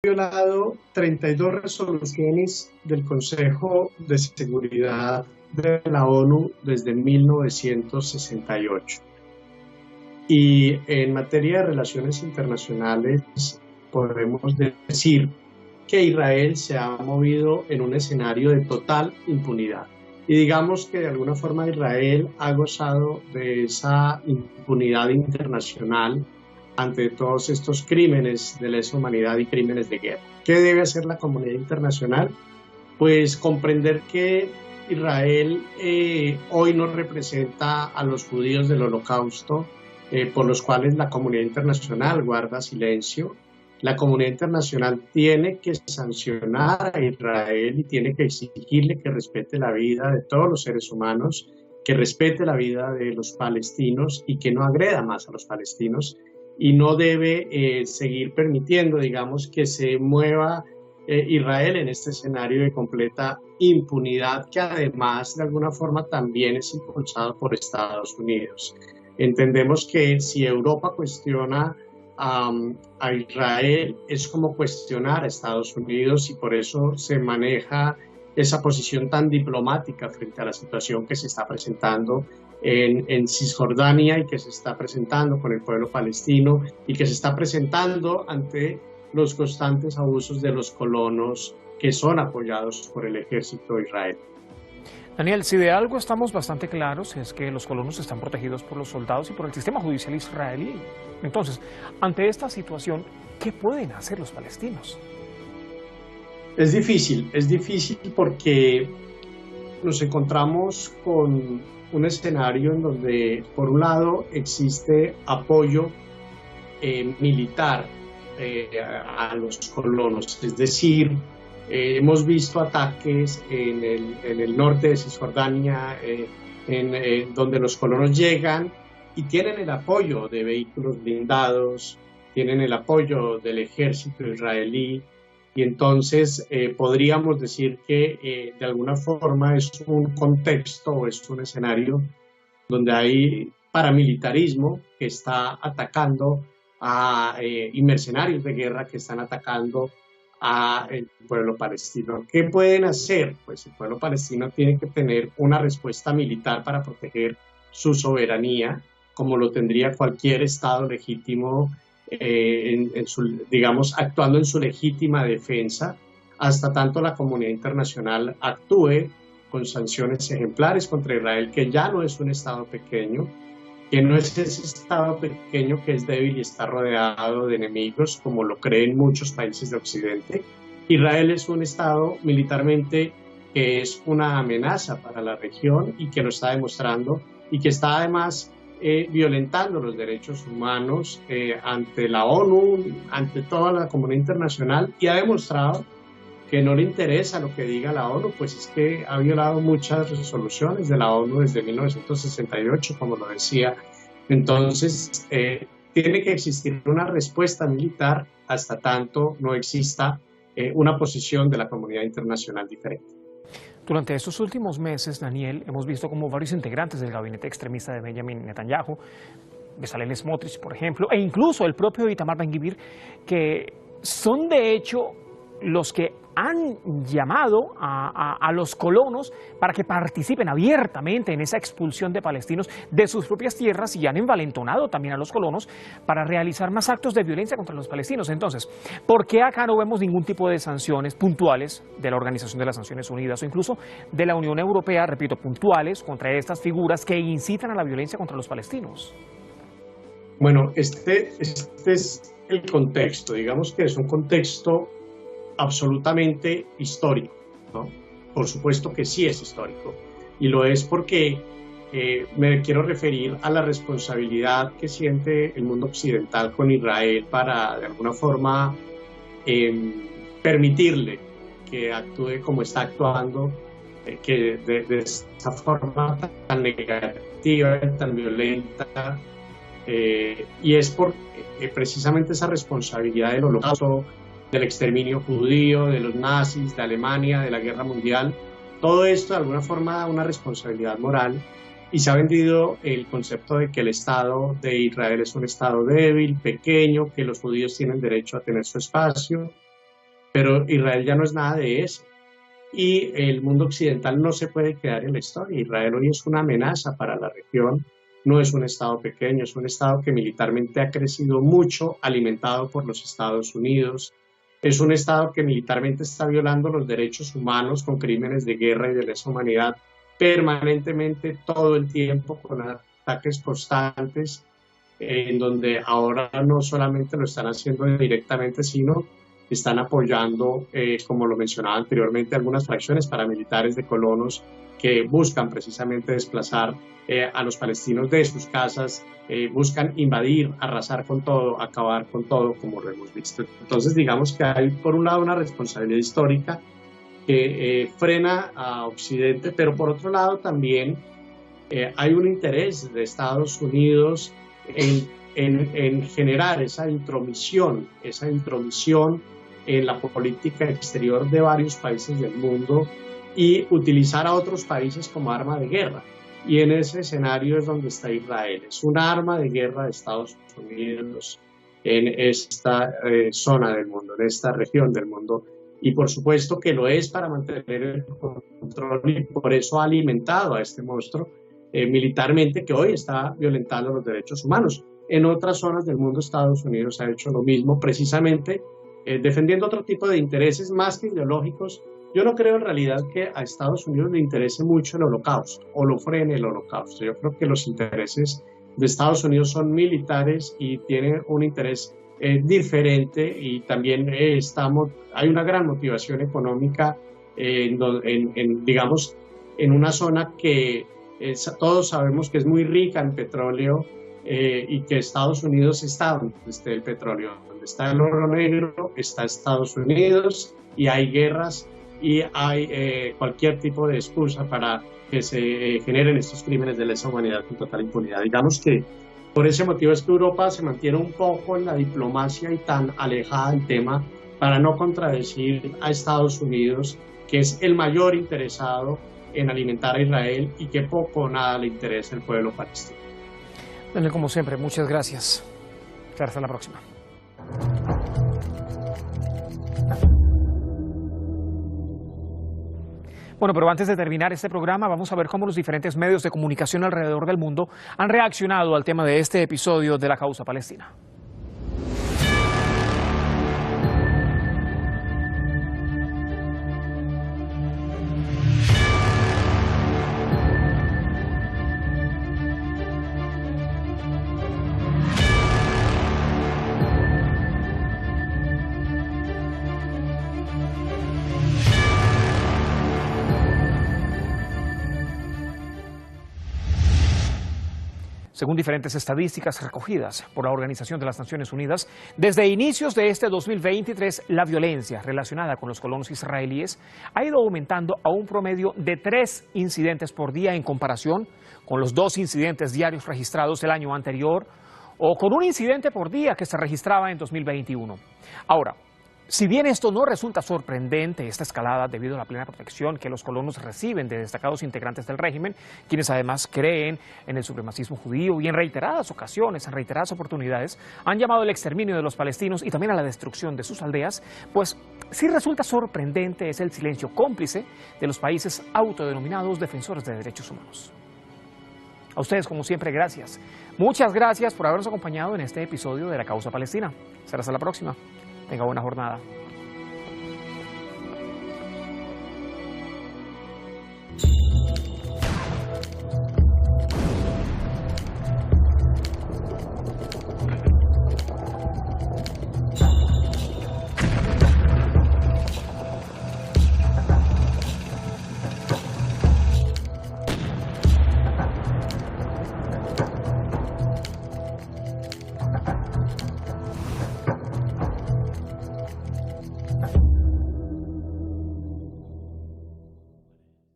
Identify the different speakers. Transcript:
Speaker 1: violado 32 resoluciones del Consejo de Seguridad de la ONU desde 1968. Y en materia de relaciones internacionales podemos decir que Israel se ha movido en un escenario de total impunidad. Y digamos que de alguna forma Israel ha gozado de esa impunidad internacional ante todos estos crímenes de lesa humanidad y crímenes de guerra. ¿Qué debe hacer la comunidad internacional? Pues comprender que Israel hoy no representa a los judíos del Holocausto, por los cuales la comunidad internacional guarda silencio. La comunidad internacional tiene que sancionar a Israel y tiene que exigirle que respete la vida de todos los seres humanos, que respete la vida de los palestinos y que no agreda más a los palestinos, y no debe seguir permitiendo, digamos, que se mueva Israel en este escenario de completa impunidad, que además de alguna forma también es impulsado por Estados Unidos. Entendemos que si Europa cuestiona a Israel es como cuestionar a Estados Unidos, y por eso se maneja esa posición tan diplomática frente a la situación que se está presentando en Cisjordania y que se está presentando con el pueblo palestino y que se está presentando ante los constantes abusos de los colonos que son apoyados por el ejército de Israel.
Speaker 2: Daniel, si de algo estamos bastante claros es que los colonos están protegidos por los soldados y por el sistema judicial israelí. Entonces, ante esta situación, ¿qué pueden hacer los palestinos?
Speaker 1: Es difícil porque nos encontramos con un escenario en donde, por un lado, existe apoyo militar a los colonos, es decir, hemos visto ataques en el norte de Cisjordania, donde los colonos llegan y tienen el apoyo de vehículos blindados, tienen el apoyo del ejército israelí, y entonces podríamos decir que de alguna forma es un contexto o es un escenario donde hay paramilitarismo que está atacando y mercenarios de guerra que están atacando al pueblo palestino. ¿Qué pueden hacer? Pues el pueblo palestino tiene que tener una respuesta militar para proteger su soberanía, como lo tendría cualquier Estado legítimo, digamos, actuando en su legítima defensa, hasta tanto la comunidad internacional actúe con sanciones ejemplares contra Israel, que ya no es un Estado pequeño, que no es ese Estado pequeño que es débil y está rodeado de enemigos, como lo creen muchos países de Occidente. Israel es un Estado militarmente que es una amenaza para la región y que lo está demostrando, y que está además violentando los derechos humanos ante la ONU, ante toda la comunidad internacional, y ha demostrado que no le interesa lo que diga la ONU, pues es que ha violado muchas resoluciones de la ONU desde 1968, como lo decía. Entonces, tiene que existir una respuesta militar hasta tanto no exista una posición de la comunidad internacional diferente.
Speaker 2: Durante estos últimos meses, Daniel, hemos visto como varios integrantes del gabinete extremista de Benjamin Netanyahu, Bezalel Smotrich, por ejemplo, e incluso el propio Itamar Ben-Gvir, que son de hecho los que han llamado a los colonos para que participen abiertamente en esa expulsión de palestinos de sus propias tierras, y han envalentonado también a los colonos para realizar más actos de violencia contra los palestinos. Entonces, ¿por qué acá no vemos ningún tipo de sanciones puntuales de la Organización de las Naciones Unidas o incluso de la Unión Europea, repito, puntuales contra estas figuras que incitan a la violencia contra los palestinos?
Speaker 1: Bueno, este es el contexto, digamos que es un contexto absolutamente histórico, ¿no? Por supuesto que sí es histórico, y lo es porque me quiero referir a la responsabilidad que siente el mundo occidental con Israel para, de alguna forma, permitirle que actúe como está actuando, que de esa forma tan negativa, tan violenta, y es por precisamente esa responsabilidad del Holocausto, del exterminio judío, de los nazis, de Alemania, de la Guerra Mundial. Todo esto de alguna forma da una responsabilidad moral, y se ha vendido el concepto de que el Estado de Israel es un Estado débil, pequeño, que los judíos tienen derecho a tener su espacio, pero Israel ya no es nada de eso. Y el mundo occidental no se puede quedar en la historia. Israel hoy es una amenaza para la región, no es un estado pequeño, es un estado que militarmente ha crecido mucho, alimentado por los Estados Unidos. Es un estado que militarmente está violando los derechos humanos con crímenes de guerra y de lesa humanidad permanentemente, todo el tiempo, con ataques constantes, en donde ahora no solamente lo están haciendo directamente, sino están apoyando, como lo mencionaba anteriormente, algunas fracciones paramilitares de colonos que buscan precisamente desplazar a los palestinos de sus casas, buscan invadir, arrasar con todo, acabar con todo, como lo hemos visto. Entonces, digamos que hay, por un lado, una responsabilidad histórica que frena a Occidente, pero por otro lado también hay un interés de Estados Unidos en generar esa intromisión en la política exterior de varios países del mundo y utilizar a otros países como arma de guerra. Y en ese escenario es donde está Israel. Es un arma de guerra de Estados Unidos en esta zona del mundo, en esta región del mundo. Y por supuesto que lo es para mantener el control y por eso ha alimentado a este monstruo militarmente que hoy está violentando los derechos humanos. En otras zonas del mundo Estados Unidos ha hecho lo mismo, precisamente defendiendo otro tipo de intereses más que ideológicos. Yo no creo en realidad que a Estados Unidos le interese mucho el holocausto o lo frene el holocausto. Yo creo que los intereses de Estados Unidos son militares y tienen un interés diferente y también hay una gran motivación económica digamos, en una zona que todos sabemos que es muy rica en petróleo y que Estados Unidos está donde esté el petróleo. Donde está el oro negro, está Estados Unidos y hay guerras y hay cualquier tipo de excusa para que se generen estos crímenes de lesa humanidad con total impunidad. Digamos que por ese motivo es que Europa se mantiene un poco en la diplomacia y tan alejada del tema para no contradecir a Estados Unidos, que es el mayor interesado en alimentar a Israel y que poco o nada le interesa el pueblo palestino.
Speaker 2: Daniel, como siempre, muchas gracias. Hasta la próxima. Bueno, pero antes de terminar este programa, vamos a ver cómo los diferentes medios de comunicación alrededor del mundo han reaccionado al tema de este episodio de la causa palestina. Según diferentes estadísticas recogidas por la Organización de las Naciones Unidas, desde inicios de este 2023, la violencia relacionada con los colonos israelíes ha ido aumentando a un promedio de 3 incidentes por día en comparación con los 2 incidentes diarios registrados el año anterior o con un incidente por día que se registraba en 2021. Ahora, si bien esto no resulta sorprendente, esta escalada debido a la plena protección que los colonos reciben de destacados integrantes del régimen, quienes además creen en el supremacismo judío y en reiteradas ocasiones, en reiteradas oportunidades, han llamado al exterminio de los palestinos y también a la destrucción de sus aldeas, pues sí resulta sorprendente es el silencio cómplice de los países autodenominados defensores de derechos humanos. A ustedes, como siempre, gracias. Muchas gracias por habernos acompañado en este episodio de La Causa Palestina. Será hasta la próxima. Tenga buena jornada.